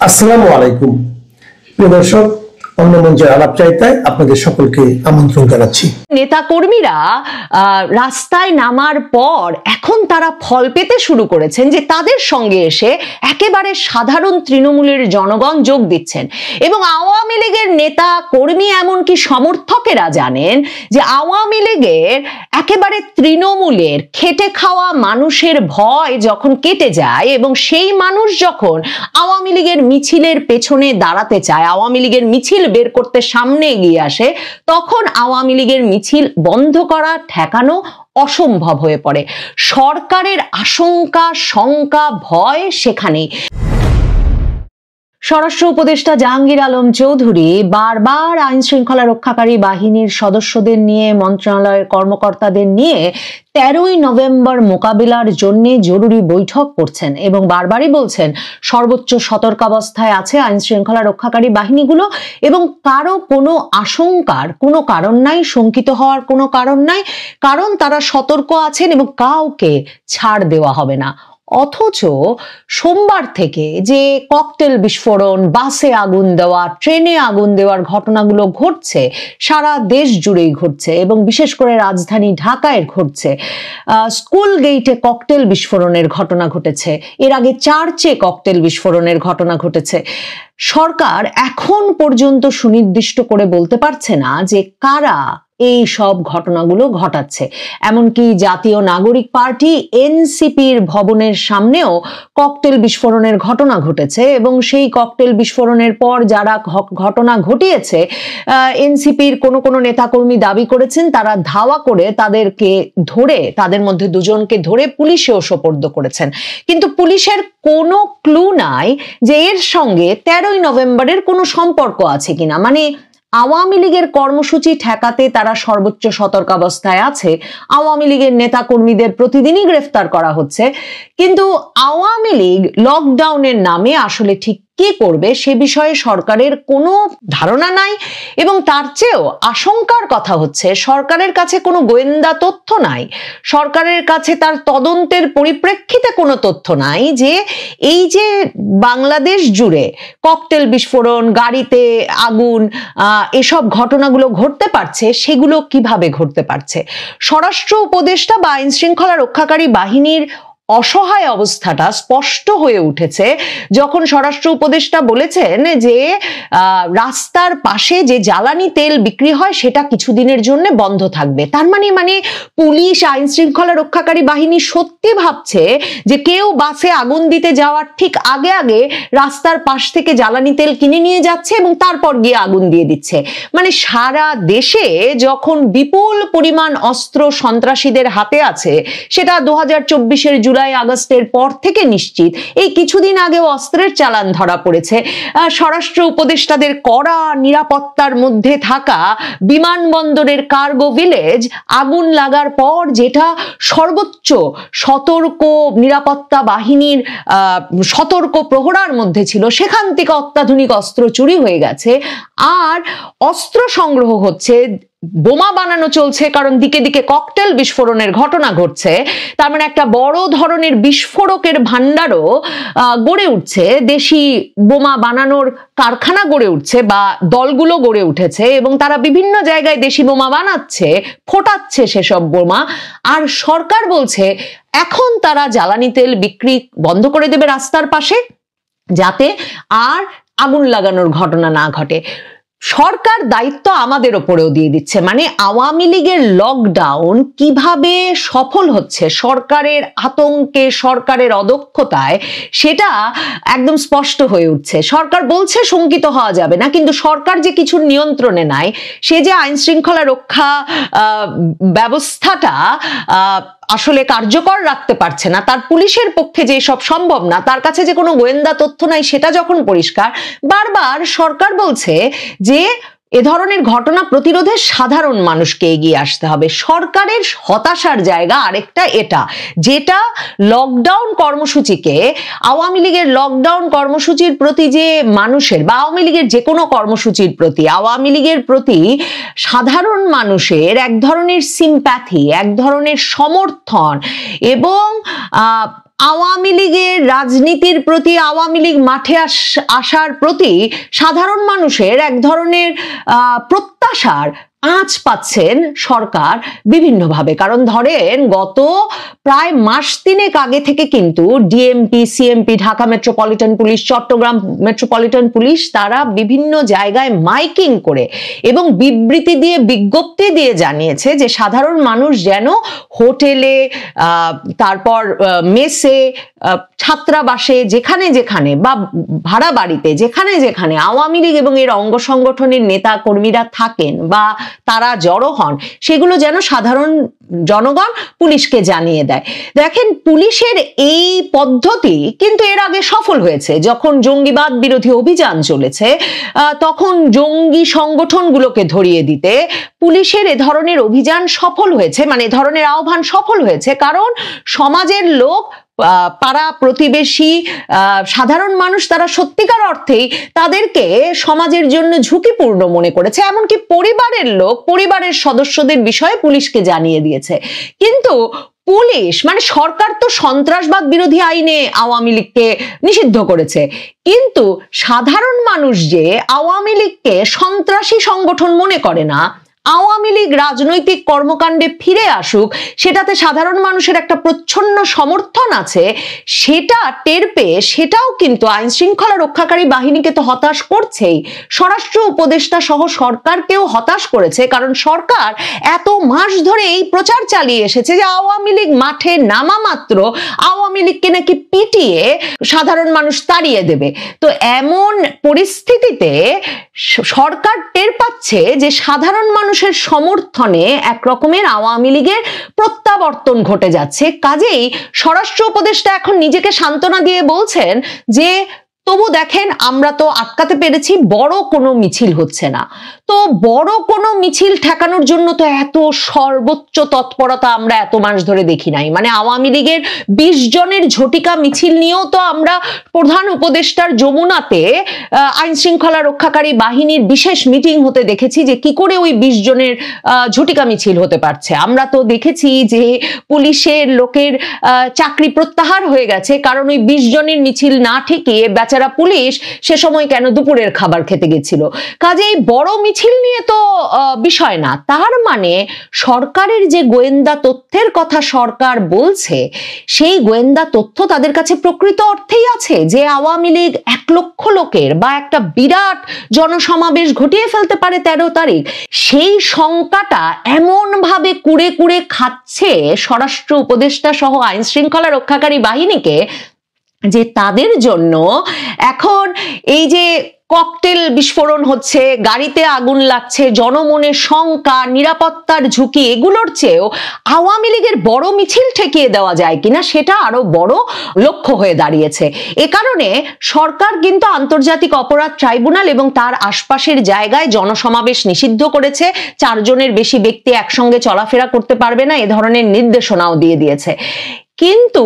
আসসালামু আলাইকুম প্রিয় দর্শক, অন্য মঞ্চের আলাপ চাইতায় আপনাদের সকলকে আমন্ত্রণ জানাচ্ছি। নেতা কর্মীরা রাস্তায় নামার পর এখন তারা ফল পেতে শুরু করেছেন যে তাদের সঙ্গে এসে একেবারে সাধারণ তৃণমূলের জনগণ যোগ দিচ্ছেন এবং আওয়ামী লীগের নেতা কর্মী এমনকি সমর্থকেরা জানেন যে আওয়ামী লীগের একেবারে তৃণমূলের খেটে খাওয়া মানুষের ভয় যখন কেটে যায় এবং সেই মানুষ যখন আওয়ামী লীগের মিছিলের পেছনে দাঁড়াতে চায়, আওয়ামী লীগের মিছিল বের করতে সামনে এগিয়ে আসে, তখন আওয়ামী লীগের মিছিল বন্ধ করা ঠেকানো অসম্ভব হয়ে পড়ে। সরকারের আশঙ্কা, শঙ্কা, ভয় সেখানেই। স্বরাষ্ট্র উপদেষ্টা জাহাঙ্গীর আলম চৌধুরী বারবার আইন শৃঙ্খলা রক্ষাকারী বাহিনীর সদস্যদের নিয়ে, মন্ত্রণালয়ের কর্মকর্তাদের নিয়ে 13ই নভেম্বর মোকাবিলার জন্য জরুরি বৈঠক করছেন এবং বারবারই বলছেন সর্বোচ্চ সতর্কাবস্থায় আছে আইন শৃঙ্খলা রক্ষাকারী বাহিনীগুলো এবং কারো কোনো আশঙ্কার কোনো কারণ নাই, শঙ্কিত হওয়ার কোনো কারণ নাই, কারণ তারা সতর্ক আছেন এবং কাউকে ছাড় দেওয়া হবে না। অথচ সোমবার থেকে যে ককটেল বিস্ফোরণ, বাসে আগুন দেওয়া, ট্রেনে আগুন দেওয়ার ঘটনাগুলো ঘটছে, সারা দেশ জুড়েই ঘটছে এবং বিশেষ করে রাজধানী ঢাকায় ঘটছে। স্কুল গেইটে ককটেল বিস্ফোরণের ঘটনা ঘটেছে, এর আগে চার্চে ককটেল বিস্ফোরণের ঘটনা ঘটেছে। সরকার এখন পর্যন্ত সুনির্দিষ্ট করে বলতে পারছে না যে কারা এই সব ঘটনাগুলো ঘটাচ্ছে। এমনকি জাতীয় নাগরিক পার্টি এনসিপির ভবনের সামনেও ককটেল বিস্ফোরণের ঘটনা ঘটেছে এবং সেই ককটেল বিস্ফোরণের পর যারা ঘটনা ঘটিয়েছে, এনসিপির কোনো নেতাকর্মী দাবি করেছেন তারা ধাওয়া করে তাদেরকে ধরে, তাদের মধ্যে দুজনকে ধরে পুলিশেও সোপর্দ করেছেন। কিন্তু পুলিশের কোনো ক্লু নাই যে এর সঙ্গে 13ই নভেম্বরের কোনো সম্পর্ক আছে কিনা। মানে আওয়ামী লীগের কর্মসূচি ঠেকাতে তারা সর্বোচ্চ সতর্কাবস্থায় আছে, আওয়ামী লীগের নেতা কর্মীদের প্রতিদিনই গ্রেফতার করা হচ্ছে, কিন্তু আওয়ামী লীগ লকডাউনের নামে আসলে ঠিক কি করবে সে বিষয়ে সরকারের কোনো ধারণা নাই এবং তার চেয়েও আশঙ্কার কথা হচ্ছে সরকারের কাছে কোনো গোয়েন্দা তথ্য নাই, সরকারের কাছে তার তদন্তের পরিপ্রেক্ষিতে কোনো তথ্য নাই যে এই যে বাংলাদেশ জুড়ে ককটেল বিস্ফোরণ, গাড়িতে আগুন, এসব ঘটনাগুলো ঘটতে পারছে সেগুলো কিভাবে ঘটতে পারছে। স্বরাষ্ট্র উপদেষ্টা বা আইন শৃঙ্খলা রক্ষাকারী বাহিনীর অসহায় অবস্থাটা স্পষ্ট হয়ে উঠেছে যখন স্বরাষ্ট্র উপদেষ্টা বলেছেন যে রাস্তার পাশে যে জ্বালানি তেল বিক্রি হয় সেটা কিছুদিনের জন্য বন্ধ থাকবে। তার মানে পুলিশ, আইন শৃঙ্খলা রক্ষাকারী বাহিনী সত্যি ভাবছে যে কেউ বাসে আগুন দিতে যাওয়ার ঠিক আগে আগে রাস্তার পাশ থেকে জ্বালানি তেল কিনে নিয়ে যাচ্ছে এবং তারপর গিয়ে আগুন দিয়ে দিচ্ছে। মানে সারা দেশে যখন বিপুল পরিমাণ অস্ত্র সন্ত্রাসীদের হাতে আছে, সেটা 2024-এর জুলাই আগস্টের পর থেকে নিশ্চিত। এই কিছুদিন আগেও অস্ত্রের চালান ধরা পড়েছে। স্বরাষ্ট্র উপদেষ্টাদের কড়া নিরাপত্তার মধ্যে থাকা বিমানবন্দরের কার্গো ভিলেজ আগুন লাগার পর যেটা সর্বোচ্চ সতর্ক নিরাপত্তা বাহিনীর সতর্ক প্রহরার মধ্যে ছিল, সেখান থেকে অত্যাধুনিক অস্ত্র চুরি হয়ে গেছে আর অস্ত্র সংগ্রহ হচ্ছে, বোমা বানানো চলছে, কারণ দিকে দিকে ককটেল বিস্ফোরণের ঘটনা ঘটছে। তার মানে একটা বড় ধরনের বিস্ফোরকের ভান্ডারও গড়ে উঠছে, দেশি বোমা বানানোর কারখানা গড়ে উঠছে বা দলগুলো গড়ে উঠেছে এবং তারা বিভিন্ন জায়গায় দেশি বোমা বানাচ্ছে, ফোটাচ্ছে সেসব বোমা। আর সরকার বলছে এখন তারা জ্বালানি তেল বিক্রি বন্ধ করে দেবে রাস্তার পাশে, যাতে আর আগুন লাগানোর ঘটনা না ঘটে। সরকার দায়িত্ব আমাদের ওপরেও দিয়ে দিচ্ছে। মানে আওয়ামী লীগের লকডাউন কিভাবে সফল হচ্ছে সরকারের আতঙ্কে, সরকারের অদক্ষতায়, সেটা একদম স্পষ্ট হয়ে উঠছে। সরকার বলছে শঙ্কিত হওয়া যাবে না, কিন্তু সরকার যে কিছু নিয়ন্ত্রণে নাই, সে যে আইন শৃঙ্খলা রক্ষা ব্যবস্থাটা আসলে কার্যকর রাখতে পারছে না, তার পুলিশের পক্ষে যে সব সম্ভব না, তার কাছে যে কোনো গোয়েন্দা তথ্য নাই, সেটা যখন পরিষ্কার, বারবার সরকার বলছে যে এ ধরনের ঘটনা প্রতিরোধে সাধারণ মানুষকে এগিয়ে আসতে হবে। সরকারের হতাশার জায়গা আরেকটা এটা, যেটা লকডাউন কর্মসূচিকে, আওয়ামী লীগের লকডাউন কর্মসূচির প্রতি যে মানুষের বা আওয়ামী লীগের যে কোনো কর্মসূচির প্রতি, আওয়ামী লীগের প্রতি সাধারণ মানুষের এক ধরনের সিম্প্যাথি, এক ধরনের সমর্থন এবং আওয়ামী লীগের রাজনীতির প্রতি, আওয়ামী লীগ মাঠে আসার প্রতি সাধারণ মানুষের এক ধরনের প্রত্যাশার আঁচ পাচ্ছেন সরকার বিভিন্নভাবে। কারণ ধরেন গত প্রায় মাস তিনেক আগে থেকে কিন্তু DMP, CMP, Dhaka metropolitan police, Chittagong metropolitan police তারা বিভিন্ন জায়গায় মাইকিং করে এবং বিবৃতি দিয়ে, বিজ্ঞপ্তি দিয়ে জানিয়েছে যে সাধারণ মানুষ যেন হোটেলে, তারপর মেসে, ছাত্রাবাসে, যেখানে যেখানে বা ভাড়া বাড়িতে যেখানে যেখানে আওয়ামী লীগ এবং এর অঙ্গ সংগঠনের নেতা কর্মীরা থাকেন বা তারা জড়ো হন, সেগুলো যেন সাধারণ জনগণ পুলিশকে জানিয়ে দেয়। দেখেন, পুলিশের এই পদ্ধতি কিন্তু এর আগে সফল হয়েছে। যখন জঙ্গিবাদ বিরোধী অভিযান চলেছে, তখন জঙ্গি সংগঠনগুলোকে ধরিয়ে দিতে পুলিশের এ ধরনের অভিযান সফল হয়েছে, মানে এ ধরনের আহ্বান সফল হয়েছে। কারণ সমাজের লোক, পাড়া প্রতিবেশী, সাধারণ মানুষ তারা সত্যিকার অর্থেই তাদেরকে সমাজের জন্য ঝুঁকিপূর্ণ মনে করেছে। এমনকি পরিবারের লোক, পরিবারের সদস্যদের বিষয়ে পুলিশকে জানিয়ে দিয়েছে। কিন্তু পুলিশ, মানে সরকার তো সন্ত্রাসবাদ বিরোধী আইনে আওয়ামী লীগকে নিষিদ্ধ করেছে, কিন্তু সাধারণ মানুষ যে আওয়ামী লীগকে সন্ত্রাসী সংগঠন মনে করে না, আওয়ামী লীগ রাজনৈতিক কর্মকাণ্ডে ফিরে আসুক সেটাতে সাধারণ মানুষের একটা প্রচ্ছন্ন সমর্থন আছে, সেটা টের পেয়ে সেটাও কিন্তু আইন শৃঙ্খলা রক্ষাকারী বাহিনীকে তো হতাশ করছেই, স্বরাষ্ট্র উপদেষ্টা সহ সরকারকেও হতাশ করেছে। কারণ সরকার এত মাস ধরে এই প্রচার চালিয়ে এসেছে যে আওয়ামী লীগ মাঠে নামা মাত্র আওয়ামী লীগকে নাকি পিটিয়ে সাধারণ মানুষ তাড়িয়ে দেবে। তো এমন পরিস্থিতিতে সরকার টের পাচ্ছে যে সাধারণ মানুষের সমর্থনে এক রকমের আওয়ামী লীগের প্রত্যাবর্তন ঘটে যাচ্ছে। কাজেই স্বরাষ্ট্র উপদেষ্টা এখন নিজেকে সান্ত্বনা দিয়ে বলছেন যে তবু দেখেন আমরা তো আটকাতে পেরেছি, বড় কোনো মিছিল হচ্ছে না। তো বড় কোনো মিছিল ঠেকানোর জন্য তো এত সর্বোচ্চ তৎপরতা আমরা এত মাস ধরে দেখি নাই। মানে আওয়ামী লীগের 20 জনের ঝটিকা মিছিল নিয়েও তো আমরা প্রধান উপদেষ্টার যমুনাতে আইন শৃঙ্খলা রক্ষাকারী বাহিনীর বিশেষ মিটিং হতে দেখেছি যে কি করে ওই 20 জনের ঝটিকা মিছিল হতে পারছে। আমরা তো দেখেছি যে পুলিশের লোকের চাকরি প্রত্যাহার হয়ে গেছে কারণ ওই 20 জনের মিছিল না ঠেকিয়ে বেচারা পুলিশ সে সময় কেন দুপুরের খাবার খেতে গেছিল। কাজেই বড় মিছিল নিয়ে তো বিষয় না। তার মানে সরকারের যে গোয়েন্দা তথ্যের কথা সরকার বলছে, সেই গোয়েন্দা তথ্য তাদের কাছে প্রকৃত অর্থেই আছে যে আওয়ামী লীগ 1 লক্ষ লোকের বা একটা বিরাট জনসমাবেশ ঘটিয়ে ফেলতে পারে 13 তারিখ। সেই শঙ্কাটা এমন ভাবে কুড়ে কুড়ে খাচ্ছে স্বরাষ্ট্র উপদেষ্টা সহ আইন শৃঙ্খলা রক্ষাকারী বাহিনীকে যে তাদের জন্য এখন এই যে ককটেল বিস্ফোরণ হচ্ছে, গাড়িতে আগুন লাগছে, জনমনে শঙ্কা, নিরাপত্তার ঝুঁকি, এগুলোর চেয়েও আওয়ামী লীগের বড় মিছিল ঠেকিয়ে দেওয়া যায় কিনা সেটা আরো বড় লক্ষ্য হয়ে দাঁড়িয়েছে। এ কারণে সরকার কিন্তু আন্তর্জাতিক অপরাধ ট্রাইব্যুনাল এবং তার আশপাশের জায়গায় জনসমাবেশ নিষিদ্ধ করেছে। 4 জনের বেশি ব্যক্তি একসঙ্গে চলাফেরা করতে পারবে না, এ ধরনের নির্দেশনাও দিয়ে দিয়েছে। কিন্তু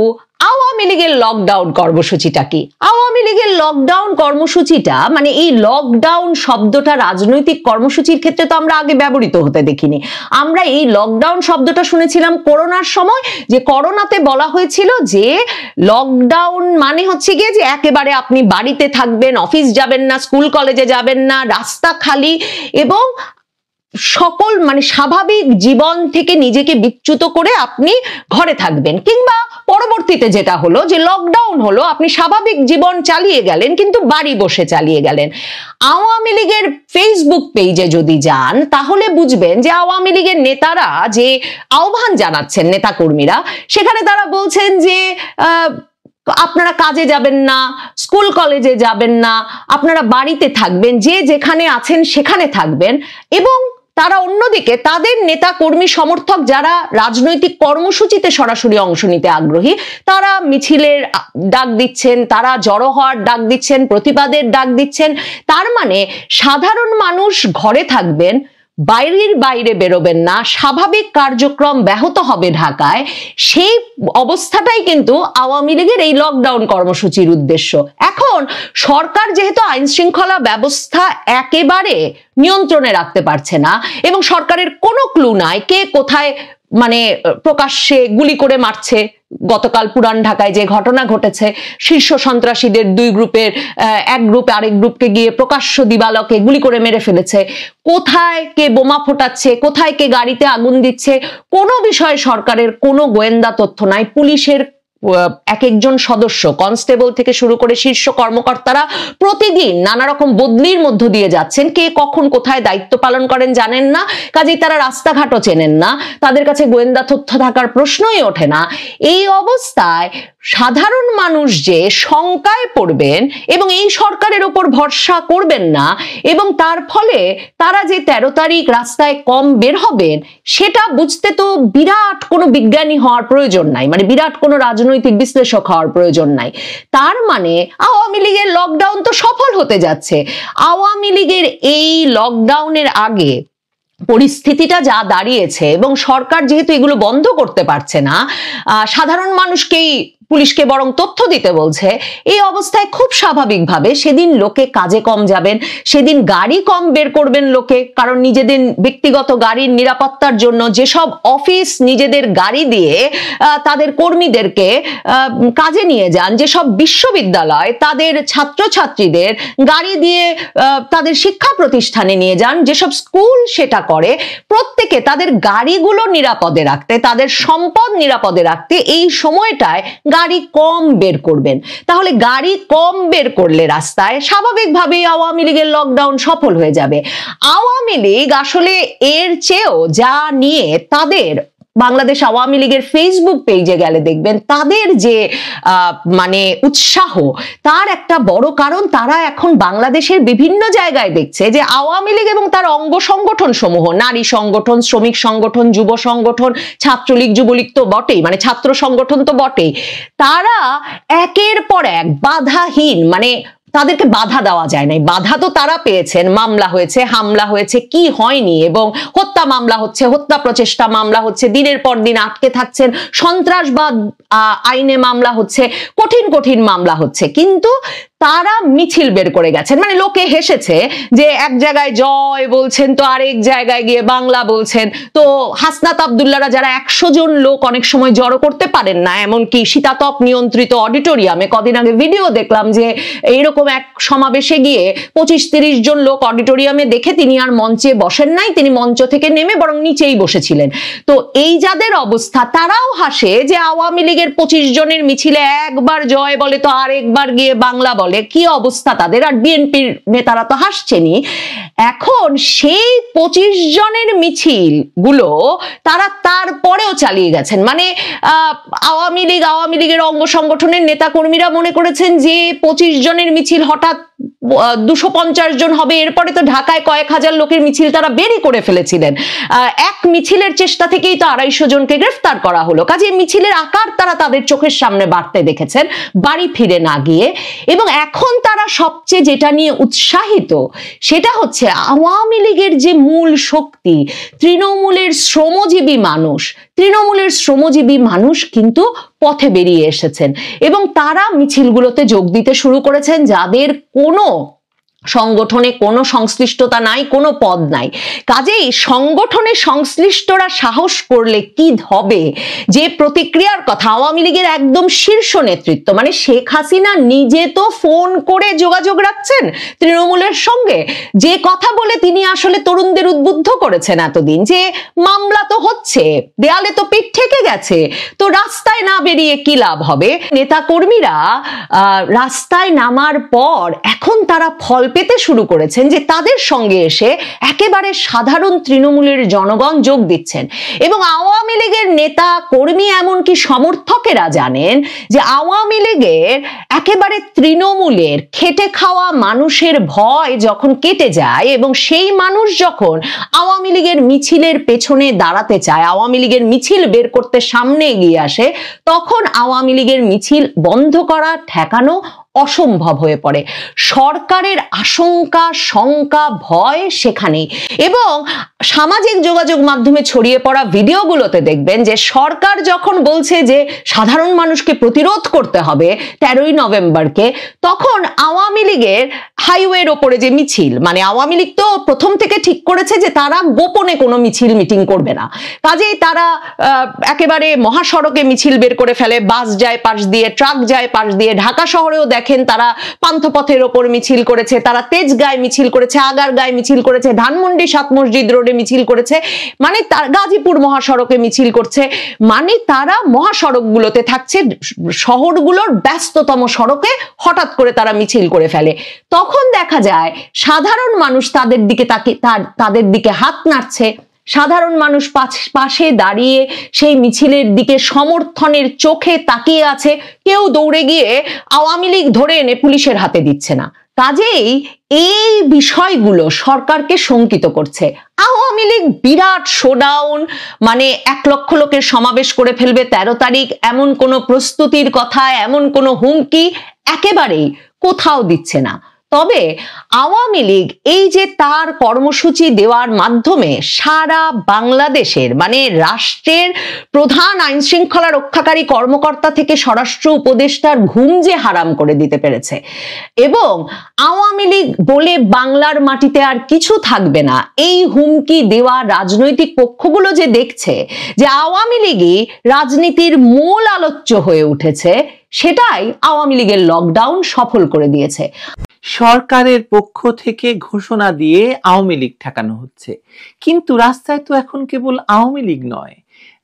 আওয়ামী লীগের লকডাউন কর্মসূচিটা কি? আওয়ামী লীগের লকডাউন কর্মসূচিটা, মানে এই লকডাউন শব্দটা রাজনৈতিক কর্মসূচির ক্ষেত্রে তো আমরা আগে ব্যবহৃত হতে দেখিনি। আমরা এই লকডাউন শব্দটা শুনেছিলাম করোনার সময়, যে করোনাতে বলা হয়েছিল যে লকডাউন মানে হচ্ছে গিয়ে যে একেবারে আপনি বাড়িতে থাকবেন, অফিস যাবেন না, স্কুল কলেজে যাবেন না, রাস্তা খালি এবং সকল মানে স্বাভাবিক জীবন থেকে নিজেকে বিচ্যুত করে আপনি ঘরে থাকবেন। কিংবা পরবর্তীতে যেটা হলো যে লকডাউন হলো, আপনি স্বাভাবিক জীবন চালিয়ে গেলেন কিন্তু বাড়ি বসে চালিয়ে গেলেন। আওয়ামী লীগের ফেসবুক পেজে যদি যান তাহলে বুঝবেন যে আওয়ামী লীগের নেতারা যে আহ্বান জানাচ্ছেন, নেতাকর্মীরা, সেখানে তারা বলছেন যে আপনারা কাজে যাবেন না, স্কুল কলেজে যাবেন না, আপনারা বাড়িতে থাকবেন, যে যেখানে আছেন সেখানে থাকবেন। এবং তারা অন্যদিকে তাদের নেতা কর্মী সমর্থক যারা রাজনৈতিক কর্মসূচিতে সরাসরি অংশ নিতে আগ্রহী, তারা মিছিলের ডাক দিচ্ছেন, তারা জড়ো হওয়ার ডাক দিচ্ছেন, প্রতিবাদের ডাক দিচ্ছেন। তার মানে সাধারণ মানুষ ঘরে থাকবেন, বাইরে বেরোবেন না, স্বাভাবিক কার্যক্রম ব্যাহত হবে ঢাকায়। সেই অবস্থাটাই কিন্তু আওয়ামী লীগের এই লকডাউন কর্মসূচির উদ্দেশ্য। এখন সরকার যেহেতু আইন শৃঙ্খলা ব্যবস্থা একেবারে নিয়ন্ত্রণে রাখতে পারছে না এবং সরকারের কোনো ক্লু নাই কে কোথায় মানে প্রকাশ্যে গুলি করে মারছে। গতকাল পুরান ঢাকায় যে ঘটনা ঘটেছে, শীর্ষ সন্ত্রাসীদের দুই গ্রুপের এক গ্রুপ আরেক গ্রুপকে গিয়ে প্রকাশ্য দিবালোকে গুলি করে মেরে ফেলেছে। কোথায় কে বোমা ফোটাচ্ছে, কোথায় কে গাড়িতে আগুন দিচ্ছে, কোনো বিষয়ে সরকারের কোনো গোয়েন্দা তথ্য নাই। পুলিশের এক একজন সদস্য, কনস্টেবল থেকে শুরু করে শীর্ষ কর্মকর্তারা প্রতিদিন নানা রকম বদলির মধ্য দিয়ে যাচ্ছেন। কে কখন কোথায় দায়িত্ব পালন করেন জানেন না, কাজেই তারা রাস্তাঘাটও চেনেন না, তাদের কাছে গোয়েন্দা তথ্য থাকার প্রশ্নই ওঠে না। এই অবস্থায় সাধারণ মানুষ যে শঙ্কায় পড়বেন এবং এই সরকারের ওপর ভরসা করবেন না, এবং তার ফলে তারা যে 13 তারিখ রাস্তায় কম বের হবেন, সেটা বুঝতে তো বিরাট কোনো বিজ্ঞানী হওয়ার প্রয়োজন নাই, মানে বিরাট কোনো রাজনৈতিক বিশ্লেষক হওয়ার প্রয়োজন নাই। তার মানে আওয়ামী লীগের লকডাউন তো সফল হতে যাচ্ছে। আওয়ামী লীগের এই লকডাউনের আগে পরিস্থিতিটা যা দাঁড়িয়েছে, এবং সরকার যেহেতু এগুলো বন্ধ করতে পারছে না, সাধারণ মানুষকেই পুলিশকে বরং তথ্য দিতে বলছে, এই অবস্থায় খুব স্বাভাবিকভাবে সেদিন লোকে কাজে কম যাবেন, সেদিন গাড়ি কম বের করবেন লোকে, কারণ নিজেদের ব্যক্তিগত গাড়ির নিরাপত্তার জন্য যেসব অফিস নিজেদের গাড়ি দিয়ে তাদের কর্মীদেরকে কাজে নিয়ে যান, যেসব বিশ্ববিদ্যালয় তাদের ছাত্রছাত্রীদের গাড়ি দিয়ে তাদের শিক্ষা প্রতিষ্ঠানে নিয়ে যান, যেসব স্কুল সেটা করে, প্রত্যেকে তাদের গাড়িগুলো নিরাপদে রাখতে, তাদের সম্পদ নিরাপদে রাখতে এই সময়টায় গাড়ি কম বের করবেন। তাহলে গাড়ি কম বের করলে রাস্তায় স্বাভাবিকভাবেই আওয়ামী লীগের লকডাউন সফল হয়ে যাবে। আওয়ামী লীগ আসলে এর চেয়েও যা নিয়ে তাদের, বাংলাদেশ আওয়ামী লীগের ফেসবুক পেজে গেলে দেখবেন তাদের যে মানে উৎসাহ, তার একটা বড় কারণ তারা এখন বাংলাদেশের বিভিন্ন জায়গায় দেখছে যে আওয়ামী লীগ এবং তার অঙ্গ সংগঠন সমূহ, নারী সংগঠন, শ্রমিক সংগঠন, যুব সংগঠন, ছাত্রলীগ, যুবলীগ তো বটেই, মানে ছাত্র সংগঠন তো বটেই, তারা একের পর এক বাধাহীন, মানে তাদেরকে বাধা দেওয়া যায় নাই, বাধা তো তারা পেয়েছেন, মামলা হয়েছে, হামলা হয়েছে, কি হয়নি, এবং হত্যা মামলা হচ্ছে, হত্যা প্রচেষ্টা মামলা হচ্ছে, দিনের পর দিন আটকে থাকছেন, সন্ত্রাসবাদ আইনে মামলা হচ্ছে, কঠিন কঠিন মামলা হচ্ছে, কিন্তু তারা মিছিল বের করে গেছেন। মানে লোকে হেসেছে যে এক জায়গায় জয় বলছেন তো আরেক জায়গায় গিয়ে বাংলা বলছেন। তো হাসনাত আব্দুল্লাহরা যারা 100 জন লোক অনেক সময় জড়ো করতে পারেন না, এমনকি শীতাতপ নিয়ন্ত্রিত অডিটোরিয়ামে, কদিন আগে ভিডিও দেখলাম যে এইরকম এক সমাবেশে গিয়ে 25-30 জন লোক অডিটোরিয়ামে দেখে তিনি আর মঞ্চে বসেন নাই, তিনি মঞ্চ থেকে নেমে বরং নিচেই বসেছিলেন। তো এই যাদের অবস্থা, তারাও হাসে যে আওয়ামী লীগের 25 জনের মিছিলে একবার জয় বলে তো আরেকবার গিয়ে বাংলা বলে, কি অবস্থা তাদের। আর বিএনপির নেতারা তো হাসছেনই। এখন সেই 25 জনের মিছিল গুলো তারা তারপরেও চালিয়ে গেছেন। মানে আওয়ামী লীগের অঙ্গ সংগঠনের নেতা কর্মীরা মনে করেছেন যে 25 জনের মিছিল হঠাৎ 250 জন হবে, এরপরে তো ঢাকায় কয়েক হাজার লোকের মিছিল তারা বেরই করে ফেলেছিলেন। এক মিছিলের চেষ্টা থেকেই তো 250 জনকে গ্রেফতার করা হলো। কাজে মিছিলের আকার তারা তাদের চোখের সামনে বাড়তে দেখেছেন, বাড়ি ফিরে না গিয়ে। এবং এখন তারা সবচেয়ে যেটা নিয়ে উৎসাহিত, সেটা হচ্ছে আওয়ামী লীগের যে মূল শক্তি, তৃণমূলের শ্রমজীবী মানুষ কিন্তু পথে বেরিয়ে এসেছেন, এবং তারা মিছিলগুলোতে যোগ দিতে শুরু করেছেন, যাদের কোনো সংগঠনে কোনো সংশ্লিষ্টতা নাই, কোনো পদ নাই। কাজেই সংগঠনে সংশ্লিষ্টরা সাহস করলে কি হবে, যে প্রতিক্রিয়ার কথা আওয়ামী লীগের একদম শীর্ষ নেতৃত্ব, মানে শেখ হাসিনা নিজে তো ফোন করে যোগাযোগ রাখছেন তৃণমূলের সঙ্গে, যে কথা বলে তিনি আসলে তরুণদের উদ্বুদ্ধ করেছেন এতদিন, যে মামলা তো হচ্ছে, দেয়ালে তো পিঠ ঠেকে গেছে, তো রাস্তায় না বেরিয়ে কি লাভ হবে। নেতা কর্মীরা রাস্তায় নামার পর এখন তারা ফল পেতে শুরু করেছেন যে তাদের সঙ্গে এসে একেবারে সাধারণ তৃণমূলের জনগণ যোগ দিচ্ছেন। এবং আওয়ামী লীগের নেতা কর্মী এমনকি সমর্থকেরা জানেন যে আওয়ামী লীগের একেবারে তৃণমূলের খেটে খাওয়া মানুষের ভয় যখন কেটে যায়, এবং সেই মানুষ যখন আওয়ামী লীগের মিছিলের পেছনে দাঁড়াতে চায়, আওয়ামী লীগের মিছিল বের করতে সামনে এগিয়ে আসে, তখন আওয়ামী লীগের মিছিল বন্ধ করা, ঠেকানো অসম্ভব হয়ে পড়ে। সরকারের আশঙ্কা, শঙ্কা, ভয় সেখানেই। এবং সামাজিক যোগাযোগ মাধ্যমে ছড়িয়ে পড়া ভিডিওগুলোতে দেখবেন যে সরকার যখন বলছে যে সাধারণ মানুষকে প্রতিরোধ করতে হবে 13ই নভেম্বরকে, তখন আওয়ামী লীগের হাইওয়ের ওপরে যে মিছিল, মানে আওয়ামী লীগ তো প্রথম থেকে ঠিক করেছে যে তারা গোপনে কোনো মিছিল মিটিং করবে না, কাজেই তারা একেবারে মহাসড়কে মিছিল বের করে ফেলে, বাস যায় পাশ দিয়ে, ট্রাক যায় পাশ দিয়ে। ঢাকা শহরেও দেখেন তারা পান্থপথের ওপর মিছিল করেছে, তারা তেজগাঁয় মিছিল করেছে, আগারগাঁয় মিছিল করেছে, ধানমন্ডি সাত মসজিদ রোডে মিছিল করেছে, মানে গাজীপুর মহাসড়কে মিছিল করছে, মানে তারা মহাসড়কগুলোতে থাকছে, শহরগুলোর ব্যস্ততম সড়কে হঠাৎ করে তারা মিছিল করে ফেলে। তখন দেখা যায় সাধারণ মানুষ তাদের দিকে হাত নাড়ছে, সাধারণ মানুষ পাশে দাঁড়িয়ে সেই মিছিলের দিকে সমর্থনের চোখে তাকিয়ে আছে, কেউ দৌড়ে গিয়ে আওয়ামী লীগ ধরে এনে পুলিশের হাতে দিচ্ছে না। কাজেই এই বিষয়গুলো সরকারকে শঙ্কিত করছে। আওয়ামী লীগ বিরাট শোডাউন, মানে 1 লক্ষ লোকের সমাবেশ করে ফেলবে 13 তারিখ, এমন কোনো প্রস্তুতির কথা, এমন কোনো হুমকি একেবারেই কোথাও দিচ্ছে না। তবে আওয়ামী লীগ এই যে তার কর্মসূচি দেওয়ার মাধ্যমে সারা বাংলাদেশের, মানে রাষ্ট্রের প্রধান আইন শৃঙ্খলা রক্ষাকারী কর্মকর্তা থেকে স্বরাষ্ট্র উপদেষ্টার ঘুম যে হারাম করে দিতে পেরেছে, এবং আওয়ামী লীগ বলে বাংলার মাটিতে আর কিছু থাকবে না, এই হুমকি দেওয়া রাজনৈতিক পক্ষগুলো যে দেখছে যে আওয়ামী লীগই রাজনীতির মূল আলোচ্য হয়ে উঠেছে, সেটাই আওয়ামী লীগের লকডাউন সফল করে দিয়েছে। সরকারের পক্ষ থেকে ঘোষণা দিয়ে আওয়ামী লীগ ঠেকানো হচ্ছে, কিন্তু রাস্তায় তো এখন কেবল আওয়ামী লীগ নয়,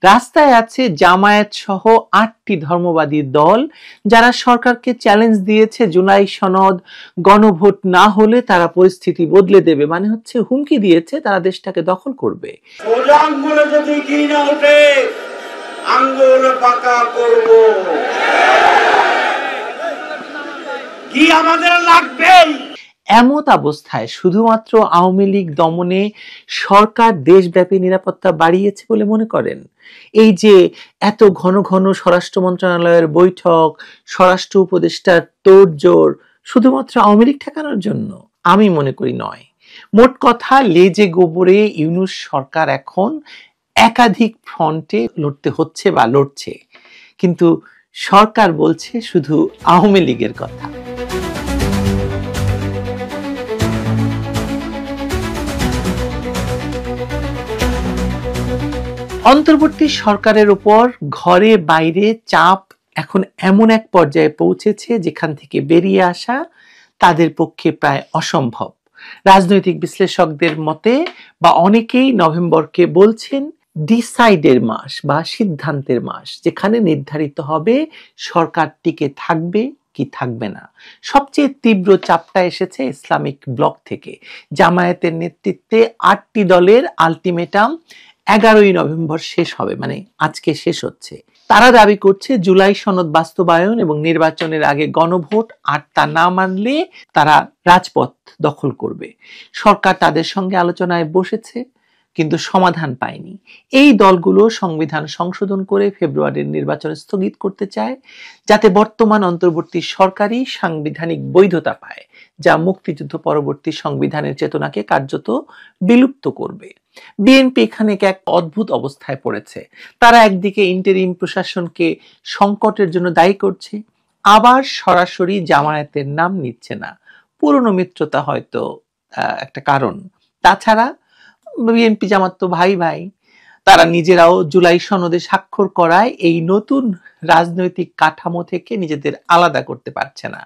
রাস্তায় আছে জামায়াত সহ 8টি ধর্মবাদী দল, যারা সরকারকে চ্যালেঞ্জ দিয়েছে জুলাই সনদ গণভোট না হলে তারা পরিস্থিতি বদলে দেবে, মানে হচ্ছে হুমকি দিয়েছে তারা দেশটাকে দখল করবে। আঙ্গুলে যদি ঘি না ওঠে আঙ্গুল পাকা করব, কি আমাদের লাগবে। এমত অবস্থায় শুধুমাত্র আওয়ামী লীগ দমনে সরকার দেশব্যাপী নিরাপত্তা বাড়িয়েছে বলে মনে করেন? এই যে এত ঘন ঘন স্বরাষ্ট্র মন্ত্রণালয়ের বৈঠক, স্বরাষ্ট্র উপদেষ্টার তোড়জোড় শুধুমাত্র আওয়ামী লীগ ঠেকানোর জন্য? আমি মনে করি নয়। মোট কথা, লেজে গোবরে ইউনূস সরকার এখন একাধিক ফ্রন্টে লড়তে হচ্ছে বা লড়ছে, কিন্তু সরকার বলছে শুধু আওয়ামী লীগের কথা। অন্তর্বর্তী সরকারের উপর ঘরে বাইরে চাপ এখন এমন এক পর্যায়ে পৌঁছেছে যেখান থেকে বেরিয়ে আসা তাদের পক্ষে প্রায় অসম্ভব। রাজনৈতিক বিশ্লেষকদের মতে বা অনেকেই নভেম্বরকে বলছেন ডিসাইডের মাস বা সিদ্ধান্তের মাস, যেখানে নির্ধারিত হবে সরকার টিকে থাকবে কি থাকবে না। সবচেয়ে তীব্র চাপটা এসেছে ইসলামিক ব্লক থেকে। জামায়াতের নেতৃত্বে 8টি দলের আলটিমেটাম 11ই নভেম্বর শেষ হবে, মানে আজকে শেষ হচ্ছে। তারা দাবি করছে জুলাই সনদ বাস্তবায়ন এবং নির্বাচনের আগে গণভোট, আর তা না মানলে তারা রাজপথ দখল করবে। সরকার তাদের সঙ্গে আলোচনায় বসেছে, কিন্তু সমাধান পায়নি। এই দলগুলো সংবিধান সংশোধন করে ফেব্রুয়ারির নির্বাচন স্থগিত করতে চায়, যাতে বর্তমান অন্তর্বর্তী সরকারই সাংবিধানিক বৈধতা পায়, যা মুক্তিযুদ্ধ পরবর্তী সংবিধানের চেতনাকে কার্যত বিলুপ্ত করবে। বিএনপি এখানে এক অদ্ভুত অবস্থায় পড়েছে। তারা একদিকে ইন্টারিম প্রশাসনকে সংকটের জন্য দায়ী করছে, আবার সরাসরি জামায়াতের নাম নিচ্ছে না। পুরনো মিত্রতা হয়তো একটা কারণ। তাছাড়া বিএনপি জামাত তো ভাই ভাই, তারা নিজেরাও জুলাই সনদে স্বাক্ষর করায় এই নতুন রাজনৈতিক কাঠামো থেকে নিজেদের আলাদা করতে পারছে না।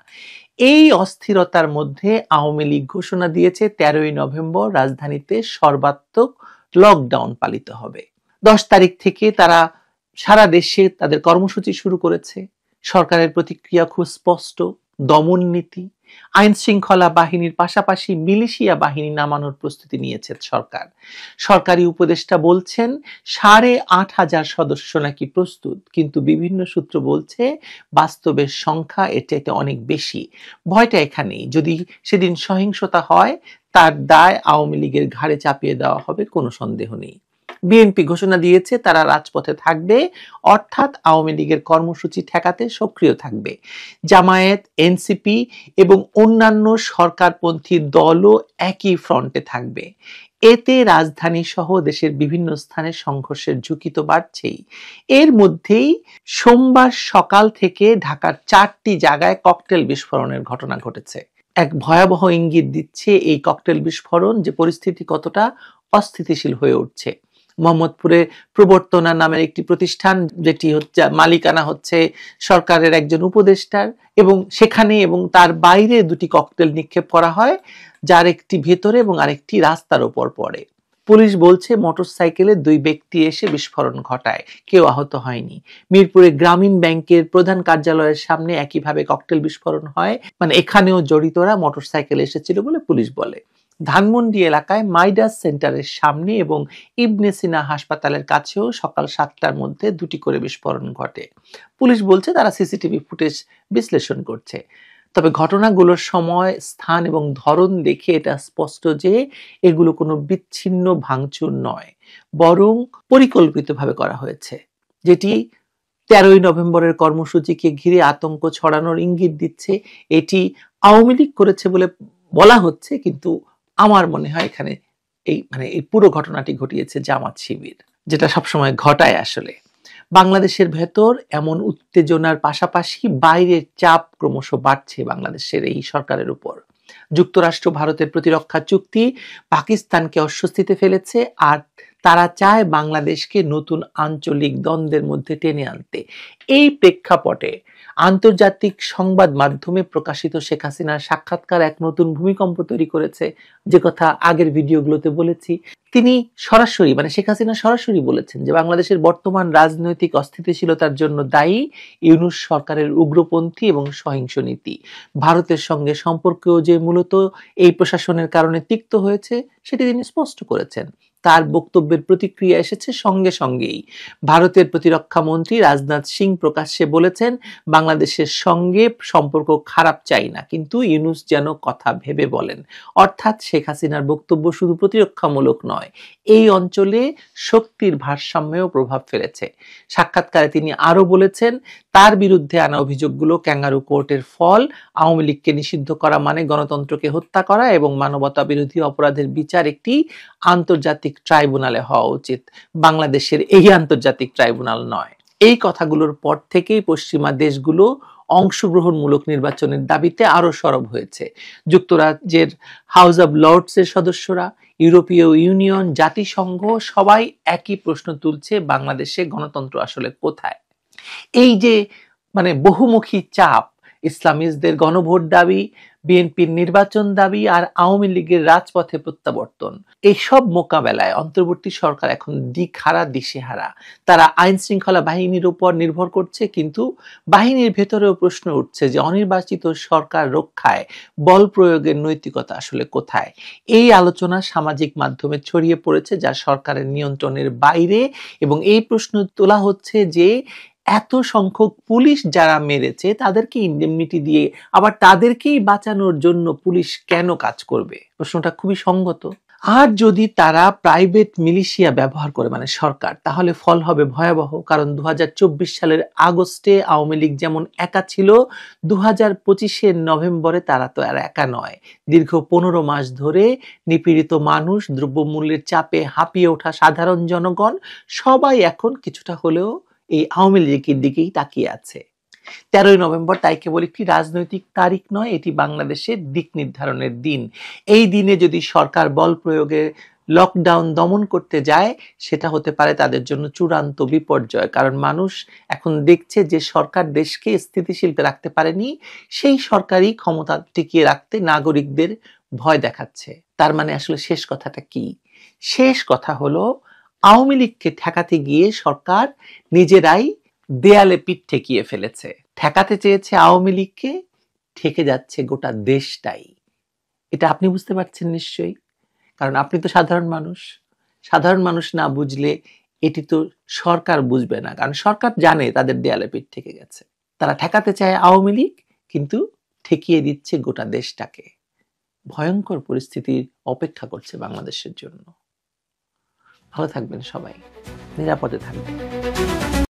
এই অস্থিরতার মধ্যে আওয়ামী লীগ ঘোষণা দিয়েছে 13ই নভেম্বর রাজধানীতে সর্বাত্মক লকডাউন পালিত হবে। 10 তারিখ থেকে তারা সারা দেশে তাদের কর্মসূচি শুরু করেছে। সরকারের প্রতিক্রিয়া খুব স্পষ্ট, দমন নীতি। আইন শৃঙ্খলা বাহিনীর পাশাপাশি মিলিশিয়া বাহিনী নামানোর প্রস্তুতি নিয়েছে সরকার। সরকারি উপদেষ্টা বলছেন 8,500 সদস্য নাকি প্রস্তুত, কিন্তু বিভিন্ন সূত্র বলছে বাস্তবের সংখ্যা এর চাইতে অনেক বেশি। ভয়টা এখানেই, যদি সেদিন সহিংসতা হয় তার দায় আওয়ামী লীগের ঘাড়ে চাপিয়ে দেওয়া হবে, কোনো সন্দেহ নেই। বিএনপি ঘোষণা দিয়েছে তারা রাজপথে থাকবে, অর্থাৎ আওয়ামী লীগের কর্মসূচি ঠেকাতে সক্রিয় থাকবে। জামায়াত, এনসিপি এবং অন্যান্য সরকারপন্থী দলও একই ফ্রন্টে থাকবে। এতে রাজধানী সহ দেশের বিভিন্ন স্থানে সংঘর্ষের ঝুঁকি তো বাড়ছেই। এর মধ্যেই সোমবার সকাল থেকে ঢাকার 4টি জায়গায় ককটেল বিস্ফোরণের ঘটনা ঘটেছে। এক ভয়াবহ ইঙ্গিত দিচ্ছে এই ককটেল বিস্ফোরণ, যে পরিস্থিতি কতটা অস্থিতিশীল হয়ে উঠছে। মোহাম্মদপুরে প্রবর্তনা নামের একটি প্রতিষ্ঠান, যেটি হচ্ছে মালিকানা হচ্ছে সরকারের একজন উপদেষ্টার, এবং সেখানে এবং তার বাইরে দুটি ককটেল নিক্ষেপ করা হয়, যার একটি ভেতরে এবং আরেকটি রাস্তার ওপর পড়ে। পুলিশ বলছে মোটরসাইকেলে দুই ব্যক্তি এসে বিস্ফোরণ ঘটায়, কেউ আহত হয়নি। মিরপুরে গ্রামীণ ব্যাংকের প্রধান কার্যালয়ের সামনে একইভাবে ককটেল বিস্ফোরণ হয়, মানে এখানেও জড়িতরা মোটরসাইকেলে এসেছিল বলে পুলিশ বলে। ধানমন্ডি এলাকায় মাইডাস সেন্টারের সামনে এবং ইবনে সিনা হাসপাতালের কাছেও সকাল 7টার মধ্যে দুটি করে বিস্ফোরণ ঘটে। পুলিশ বলছে তারা সিসিটিভি ফুটেজ বিশ্লেষণ করছে। তবে ঘটনাগুলোর সময়, স্থান এবং ধরন দেখে এটা স্পষ্ট যে এগুলো কোনো বিচ্ছিন্ন ভাঙচুর নয়, বরং পরিকল্পিতভাবে করা হয়েছে, যেটি 13ই নভেম্বরের কর্মসূচিকে ঘিরে আতঙ্ক ছড়ানোর ইঙ্গিত দিচ্ছে। এটি আওয়ামী লীগ করেছে বলে বলা হচ্ছে, কিন্তু আমার মনে হয় এখানে এই পুরো ঘটনাটি ঘটিয়েছে জামাত শিবির, যেটা সবসময় ঘটায়। আসলে বাংলাদেশের ভেতর এমন উত্তেজনার পাশাপাশি বাইরের চাপ ক্রমশ বাড়ছে বাংলাদেশের এই সরকারের উপর। যুক্তরাষ্ট্র ভারতের প্রতিরক্ষা চুক্তি পাকিস্তানকে অস্বস্তিতে ফেলেছে, আর তারা চায় বাংলাদেশকে নতুন আঞ্চলিক দ্বন্দ্বের মধ্যে টেনে আনতে। এই প্রেক্ষাপটে আন্তর্জাতিক সংবাদ মাধ্যমে প্রকাশিত শেখ হাসিনার সাক্ষাৎকার এক নতুন ভূমিকম্প তৈরি করেছে, যে কথা আগের ভিডিওগুলোতে বলেছি। তিনি সরাসরি, মানে শেখ হাসিনা সরাসরি বলেছেন যে বাংলাদেশের বর্তমান রাজনৈতিক অস্থিতিশীলতার জন্য দায়ী ইউনূস সরকারের উগ্রপন্থী এবং সহিংস নীতি। ভারতের সঙ্গে সম্পর্কেও যে মূলত এই প্রশাসনের কারণে তিক্ত হয়েছে সেটি তিনি স্পষ্ট করেছেন। তার বক্তব্যের প্রতিক্রিয়া এসেছে সঙ্গে সঙ্গেই। ভারতের প্রতিরক্ষা মন্ত্রী রাজনাথ সিং প্রকাশ্যে বলেছেন, বাংলাদেশের সঙ্গে সম্পর্ক খারাপ চাই না, কিন্তু ইউনূস যেন কথা ভেবে বলেন। অর্থাৎ শেখ হাসিনার বক্তব্য শুধু প্রতিরক্ষামূলক নয়, এই অঞ্চলে শক্তির ভারসাম্যেও প্রভাব ফেলেছে। সাক্ষাৎকারে তিনি আরো বলেছেন, তার বিরুদ্ধে আনা অভিযোগগুলো ক্যাঙ্গারু কোর্টের ফল। আওয়ামী লীগকে নিষিদ্ধ করা মানে গণতন্ত্রকে হত্যা করা, এবং মানবতা বিরোধী অপরাধের বিচার একটি আন্তর্জাতিক ট্রাইব্যুনালে হওয়া উচিত, বাংলাদেশের এই আন্তর্জাতিক ট্রাইব্যুনাল নয়। এই কথাগুলোর পর থেকেই পশ্চিমা দেশগুলো অংশগ্রহণমূলক নির্বাচনের দাবিতে আরো সরব হয়েছে। যুক্তরাজ্যের হাউস অব লর্ডসের সদস্যরা, ইউরোপীয় ইউনিয়ন, জাতিসংঘ সবাই একই প্রশ্ন তুলছে, বাংলাদেশে গণতন্ত্র আসলে কোথায়? এই যে বহুমুখী চাপ, ইসলামিস্টদের গণভোট দাবি, বিএনপির নির্বাচন দাবি, আর আওয়ামী লীগের রাজপথে প্রত্যাবর্তন, এইসব মোকাবেলায় অন্তর্বর্তী সরকার এখন দিকহারা, দিশেহারা। তারা আইন শৃঙ্খলা বাহিনীর উপর নির্ভর করছে, কিন্তু বাহিনীর ভেতরেও প্রশ্ন উঠছে যে অনির্বাচিত সরকার রক্ষায় বল প্রয়োগের নৈতিকতা আসলে কোথায়? এই আলোচনা সামাজিক মাধ্যমে ছড়িয়ে পড়েছে, যা সরকারের নিয়ন্ত্রণের বাইরে, এবং এই প্রশ্ন তোলা হচ্ছে যে এত সংখ্যক পুলিশ যারা মেরেছে তাদেরকে ইনডেমনিটি দিয়ে আবার তাদেরকেই বাঁচানোর জন্য পুলিশ কেন কাজ করবে? প্রশ্নটা খুবই সঙ্গত। আর যদি তারা প্রাইভেট মিলিশিয়া ব্যবহার করে, মানে সরকার, তাহলে ফল হবে ভয়াবহ। কারণ 2024 সালের আগস্টে আওয়ামী লীগ যেমন একা ছিল, 2025-এর নভেম্বরে তারা তো আর একা নয়। দীর্ঘ 15 মাস ধরে নিপীড়িত মানুষ, দ্রব্যমূল্যের চাপে হাঁপিয়ে ওঠা সাধারণ জনগণ সবাই এখন কিছুটা হলেও এই আওয়ামী লীগের দিকেই তাকিয়ে আছে। 13ই নভেম্বর তাই কেবল একটি রাজনৈতিক তারিখ নয়, এটি বাংলাদেশের দিক নির্ধারণের দিন। এই দিনে যদি সরকার বল প্রয়োগে লকডাউন দমন করতে যায়, সেটা হতে পারে তাদের জন্য চূড়ান্ত বিপর্যয়। কারণ মানুষ এখন দেখছে যে সরকার দেশকে স্থিতিশীল রাখতে পারেনি, সেই সরকারই ক্ষমতা টিকিয়ে রাখতে নাগরিকদের ভয় দেখাচ্ছে। তার মানে আসলে শেষ কথাটা কি? শেষ কথা হলো, আওয়ামী লীগকে ঠেকাতে গিয়ে সরকার নিজেরাই দেয়ালে পিঠ ঠেকিয়ে ফেলেছে। ঠেকাতে চেয়েছে আওয়ামী লীগকে, ঠেকে যাচ্ছে গোটা দেশটাই। এটা আপনি বুঝতে পারছেন নিশ্চয়ই, কারণ আপনি তো সাধারণ মানুষ। সাধারণ মানুষ না বুঝলে এটি তো সরকার বুঝবে না, কারণ সরকার জানে তাদের দেয়ালে পিঠ ঠেকে গেছে। তারা ঠেকাতে চায় আওয়ামী লীগ, কিন্তু ঠেকিয়ে দিচ্ছে গোটা দেশটাকে। ভয়ঙ্কর পরিস্থিতির অপেক্ষা করছে বাংলাদেশের জন্য। ভালো থাকবেন সবাই, নিরাপদে থাকবেন।